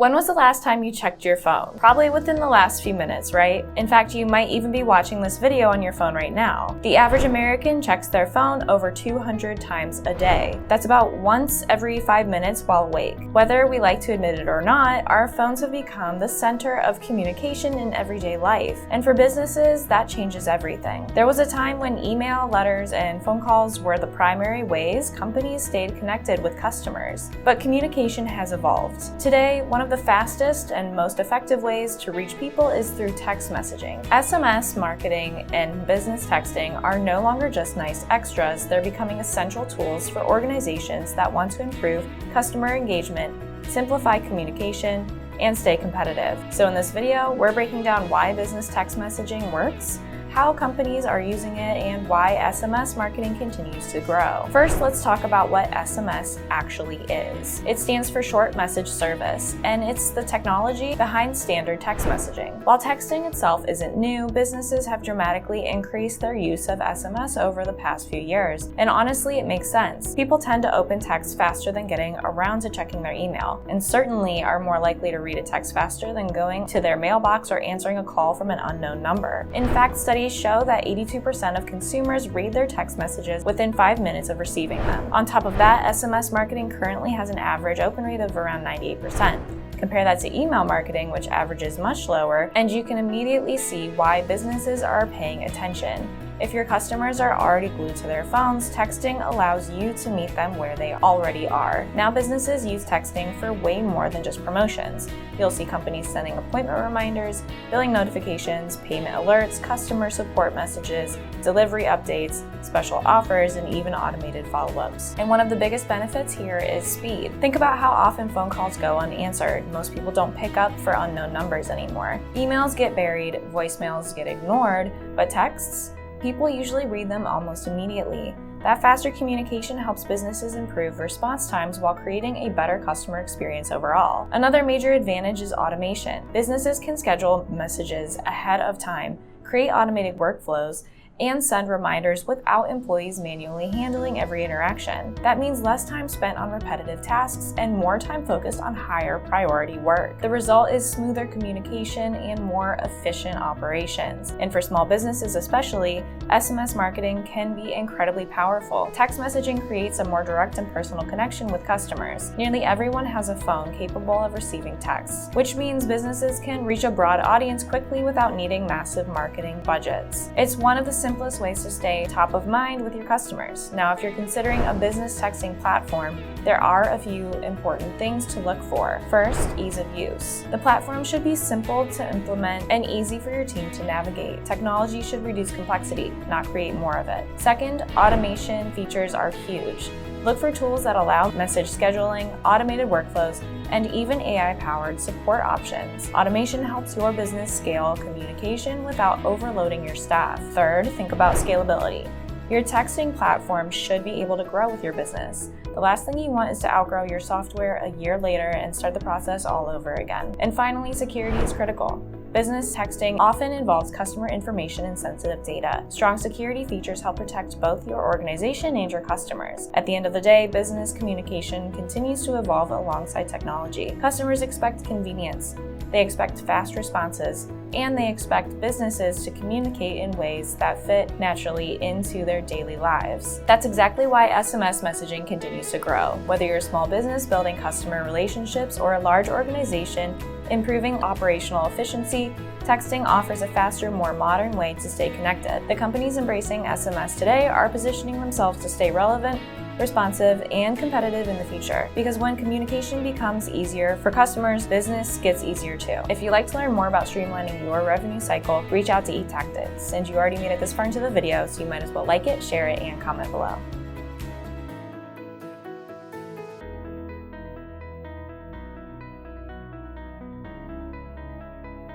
When was the last time you checked your phone? Probably within the last few minutes, right? In fact, you might even be watching this video on your phone right now. The average American checks their phone over 200 times a day. That's about once every 5 minutes while awake. Whether we like to admit it or not, our phones have become the center of communication in everyday life. And for businesses, that changes everything. There was a time when email, letters, and phone calls were the primary ways companies stayed connected with customers. But communication has evolved. Today, one of the fastest and most effective ways to reach people is through text messaging. SMS marketing and business texting are no longer just nice extras, they're becoming essential tools for organizations that want to improve customer engagement, simplify communication, and stay competitive. So in this video, we're breaking down why business text messaging works, how companies are using it, and why SMS marketing continues to grow. First, let's talk about what SMS actually is. It stands for Short Message Service, and it's the technology behind standard text messaging. While texting itself isn't new, businesses have dramatically increased their use of SMS over the past few years. And honestly, it makes sense. People tend to open text faster than getting around to checking their email, and certainly are more likely to read a text faster than going to their mailbox or answering a call from an unknown number. In fact, studies show that 82% of consumers read their text messages within 5 minutes of receiving them. On top of that, SMS marketing currently has an average open rate of around 98%. Compare that to email marketing, which averages much lower, and you can immediately see why businesses are paying attention. If your customers are already glued to their phones, texting allows you to meet them where they already are. Now businesses use texting for way more than just promotions. You'll see companies sending appointment reminders, billing notifications, payment alerts, customer support messages, delivery updates, special offers, and even automated follow-ups. And one of the biggest benefits here is speed. Think about how often phone calls go unanswered. Most people don't pick up for unknown numbers anymore. Emails get buried, voicemails get ignored, but texts? People usually read them almost immediately. That faster communication helps businesses improve response times while creating a better customer experience overall. Another major advantage is automation. Businesses can schedule messages ahead of time, create automated workflows, and send reminders without employees manually handling every interaction. That means less time spent on repetitive tasks and more time focused on higher priority work. The result is smoother communication and more efficient operations. And for small businesses especially, SMS marketing can be incredibly powerful. Text messaging creates a more direct and personal connection with customers. Nearly everyone has a phone capable of receiving texts, which means businesses can reach a broad audience quickly without needing massive marketing budgets. It's one of the simplest ways to stay top of mind with your customers. Now, if you're considering a business texting platform, there are a few important things to look for. First, ease of use. The platform should be simple to implement and easy for your team to navigate. Technology should reduce complexity, not create more of it. Second, automation features are huge. Look for tools that allow message scheduling, automated workflows, and even AI-powered support options. Automation helps your business scale communication without overloading your staff. Third, think about scalability. Your texting platform should be able to grow with your business. The last thing you want is to outgrow your software a year later and start the process all over again. And finally, security is critical. Business texting often involves customer information and sensitive data. Strong security features help protect both your organization and your customers. At the end of the day, business communication continues to evolve alongside technology. Customers expect convenience, they expect fast responses, and they expect businesses to communicate in ways that fit naturally into their daily lives. That's exactly why SMS messaging continues to grow. Whether you're a small business building customer relationships or a large organization improving operational efficiency, texting offers a faster, more modern way to stay connected. The companies embracing SMS today are positioning themselves to stay relevant, responsive, and competitive in the future. Because when communication becomes easier for customers, business gets easier too. If you'd like to learn more about streamlining your revenue cycle, reach out to eTactics. And you already made it this far into the video, so you might as well like it, share it, and comment below.